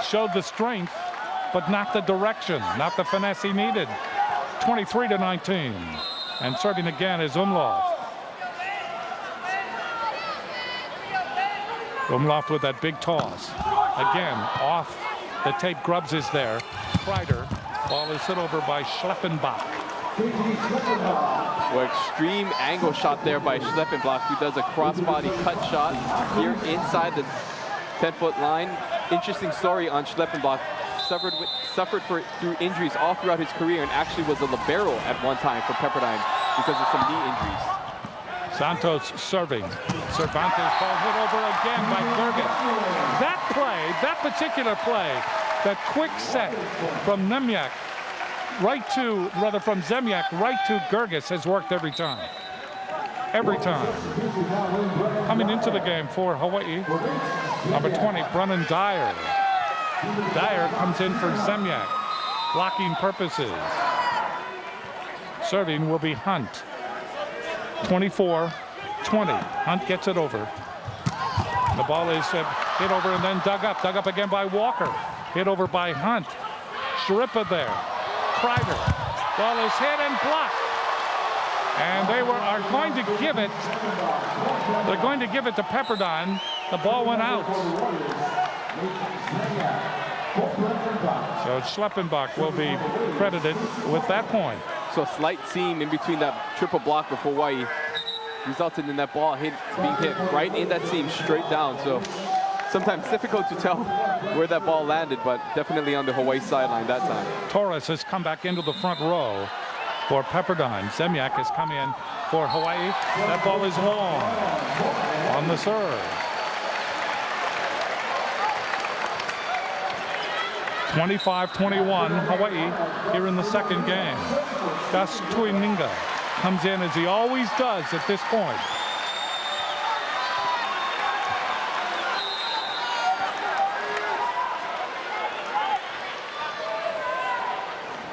showed the strength, but not the direction, not the finesse he needed. 23-19. And serving again is Umlauft. Umlauft with that big toss. Again, off the tape. Grubbs is there. Kreider. Ball is hit over by Schleppenbach. Well, extreme angle shot there by Schleppenbach, who does a crossbody cut shot here inside the 10-foot line. Interesting story on Schleppenbach. Suffered through injuries all throughout his career and actually was a libero at one time for Pepperdine because of some knee injuries. Santos serving. Cervantes ball hit over again by Grgas. That play, that particular play, that quick set from Zemljak from Zemljak right to Grgas has worked every time. Every time. Coming into the game for Hawaii, number 20, Brennan Dyer. Dyer comes in for Zemljak, blocking purposes. Serving will be Hunt. 24-20. Hunt gets it over. The ball is hit over and then dug up again by Walker. Hit over by Hunt. Shrippa there. Kreider. Ball is hit and blocked. And they are going to give it. They're going to give it to Pepperdine. The ball went out. So Schleppenbach will be credited with that point. So a slight seam in between that triple block of Hawaii resulted in that ball being hit right in that seam straight down. So sometimes difficult to tell where that ball landed, but definitely on the Hawaii sideline that time. Torres has come back into the front row for Pepperdine. Zemljak has come in for Hawaii. That ball is long on the serve. 25-21 Hawaii here in the second game. Gus Tuaniga comes in as he always does at this point.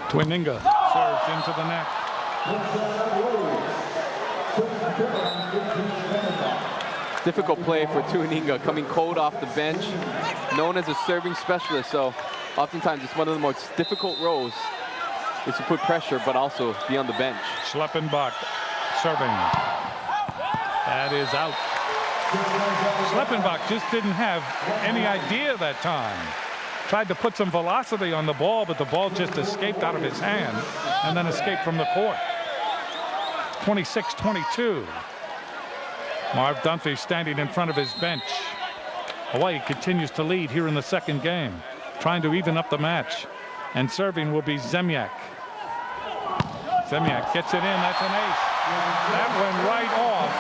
Tuaniga serves into the net. Difficult play for Tuaniga, coming cold off the bench, known as a serving specialist. So oftentimes it's one of the most difficult roles is to put pressure, but also be on the bench. Schleppenbach serving. That is out. Schleppenbach just didn't have any idea that time. Tried to put some velocity on the ball, but the ball just escaped out of his hand and then escaped from the court. 26-22. Marv Dunphy standing in front of his bench. Hawaii continues to lead here in the second game, trying to even up the match. And serving will be Zemljak. Zemljak gets it in. That's an ace. That went right off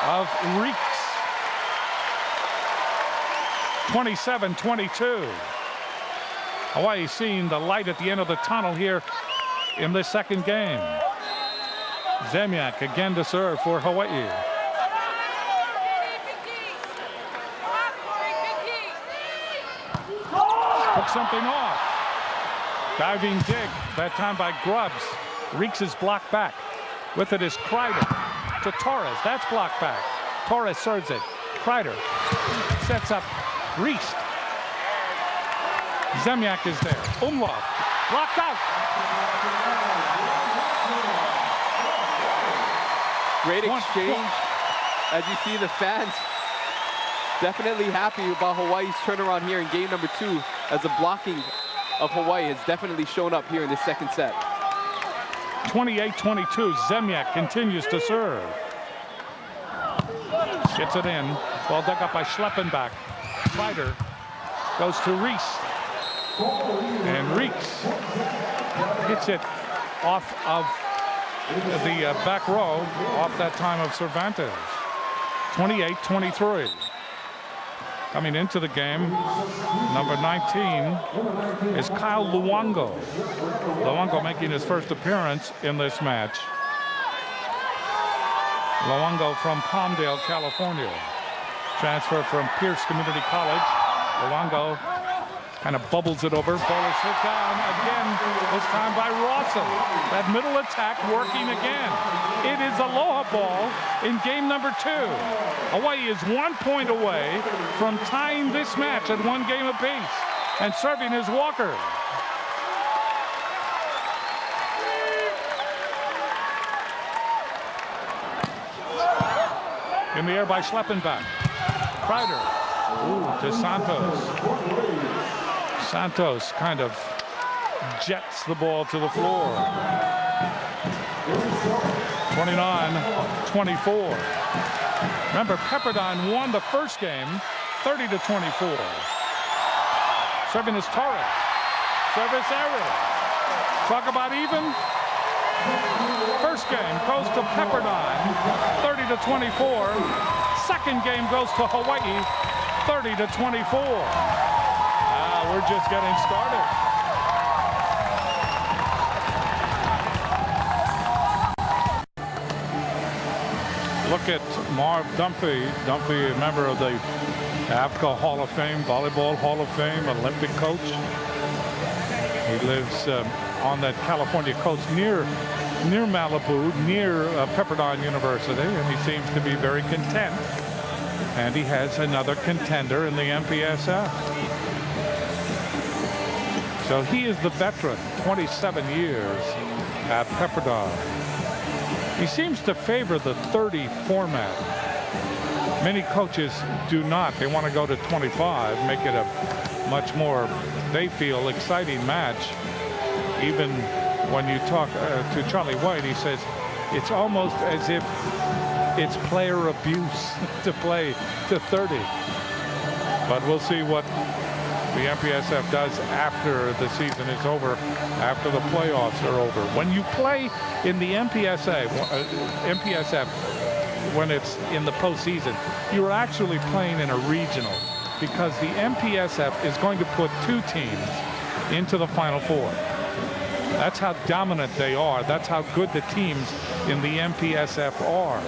of Riecks. 27-22. Hawaii seeing the light at the end of the tunnel here in this second game. Zemljak again to serve for Hawaii. Took something off. Diving dig, that time by Grubbs. Riecks is blocked back. With it is Kreider to Torres. That's blocked back. Torres serves it. Kreider sets up Riecks. Zemljak is there. Umlauft blocked out. Great exchange. As you see, the fans definitely happy about Hawaii's turnaround here in game number 2, as the blocking of Hawaii has definitely shown up here in the second set. 28-22. Zemljak continues to serve. Gets it in. Ball dug up by Schleppenbach. Kreider goes to Riecks. And Riecks hits it off of the back row, off that time of Cervantes. 28-23. Coming into the game, number 19 is Kyle Luongo. Luongo making his first appearance in this match. Luongo from Palmdale, California. Transfer from Pierce Community College. Luongo kind of bubbles it over. Ball is hit down again, this time by Rawson. That middle attack working again. It is aloha ball in game number 2. Hawaii is 1 point away from tying this match at 1 game apiece. And serving is Walker. In the air by Schleppenbach. Kreider. Ooh, to Santos. Santos kind of jets the ball to the floor. 29-24. Remember, Pepperdine won the first game 30-24. Serving is Torres. Service error. Talk about even. First game goes to Pepperdine 30-24. Second game goes to Hawai'i 30-24. We're just getting started. Look at Marv Dunphy. Dunphy, a member of the Africa Hall of Fame, Volleyball Hall of Fame, Olympic coach. He lives on that California coast near Malibu, near Pepperdine University, and he seems to be very content. And he has another contender in the MPSF. So he is the veteran, 27 years at Pepperdine. He seems to favor the 30 format. Many coaches do not. They want to go to 25, make it a much more, they feel, exciting match. Even when you talk to Charlie White, he says it's almost as if it's player abuse to play to 30. But we'll see what the MPSF does after the season is over, after the playoffs are over. When you play in the MPSF, when it's in the postseason, you're actually playing in a regional, because the MPSF is going to put 2 teams into the Final Four. That's how dominant they are. That's how good the teams in the MPSF are.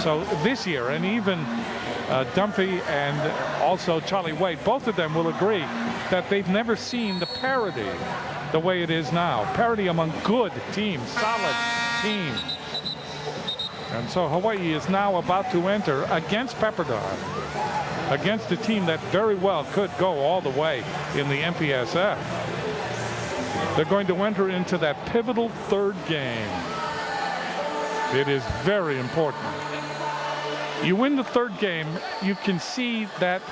So this year, and even Dunphy and also Charlie White, both of them will agree that they've never seen the parity the way it is now. Parity among good teams, solid teams. And so Hawai'i is now about to enter against Pepperdine, against a team that very well could go all the way in the MPSF. They're going to enter into that pivotal third game. It is very important. You win the third game, you can see that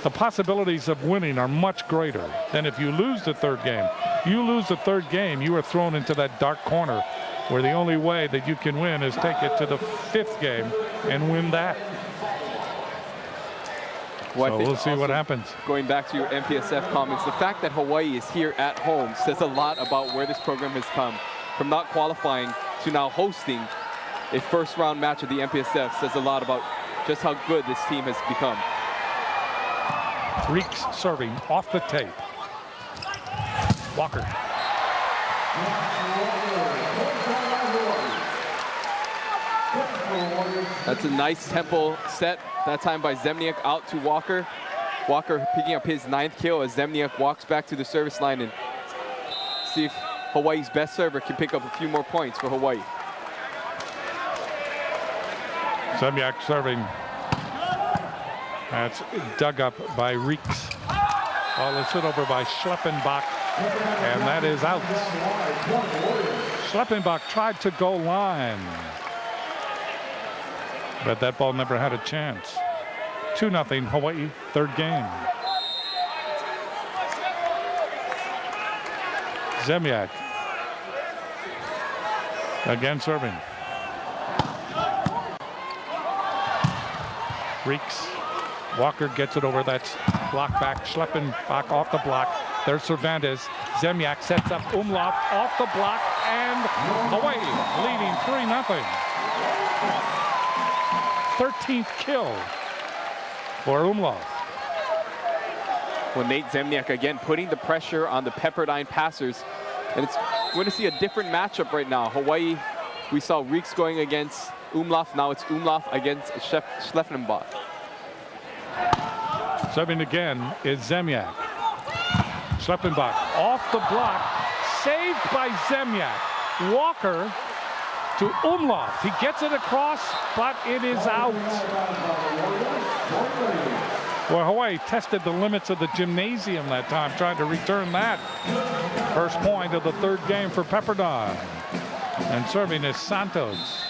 the possibilities of winning are much greater than if you lose the third game. You lose the third game, you are thrown into that dark corner where the only way that you can win is take it to the 5th game and win that. Well, so we'll see what happens. Going back to your MPSF comments, the fact that Hawai'i is here at home says a lot about where this program has come. From not qualifying to now hosting a first-round match of the MPSF says a lot about just how good this team has become. Riecks serving off the tape. Walker. That's a nice tempo set, that time by Zemljak out to Walker. Walker picking up his 9th kill as Zemljak walks back to the service line and see if Hawaii's best server can pick up a few more points for Hawai'i. Zemljak serving. That's dug up by Riecks. Ball is hit over by Schleppenbach, and that is out. Schleppenbach tried to go line, but that ball never had a chance. 2-0 Hawai'i, third game. Zemljak again serving. Riecks. Walker gets it over. That's block back. Schleppenbach off the block. There's Cervantes. Zemljak sets up Umlauft off the block, and Hawai'i leading 3-0. 13th kill for Umlauft. Well, Nejc Zemljak again putting the pressure on the Pepperdine passers, and we're going to see a different matchup right now. Hawai'i, we saw Riecks going against Umlauft. Now it's Umlauft against Schleppenbach. Serving again is Zemljak. Schleppenbach off the block, saved by Zemljak. Walker to Umlauft. He gets it across, but it is out. Well, Hawaii tested the limits of the gymnasium that time, trying to return that. First point of the third game for Pepperdine. And serving is Santos.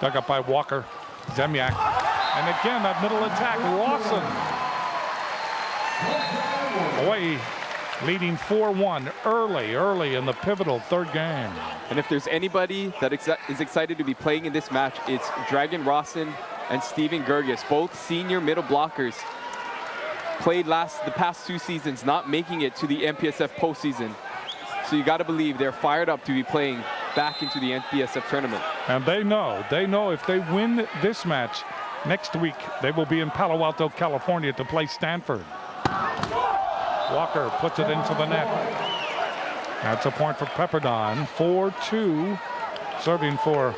Dug up by Walker. Zemljak. And again, that middle attack, Rawson. Hawaii leading 4-1 early in the pivotal third game. And if there's anybody that is excited to be playing in this match, it's Dragon Rawson and Steven Grgas, both senior middle blockers. Played the past 2 seasons, not making it to the MPSF postseason. So you got to believe they're fired up to be playing back into the MPSF tournament. And they know if they win this match, next week they will be in Palo Alto, California to play Stanford. Walker puts it into the net. That's a point for Pepperdine. 4-2, serving for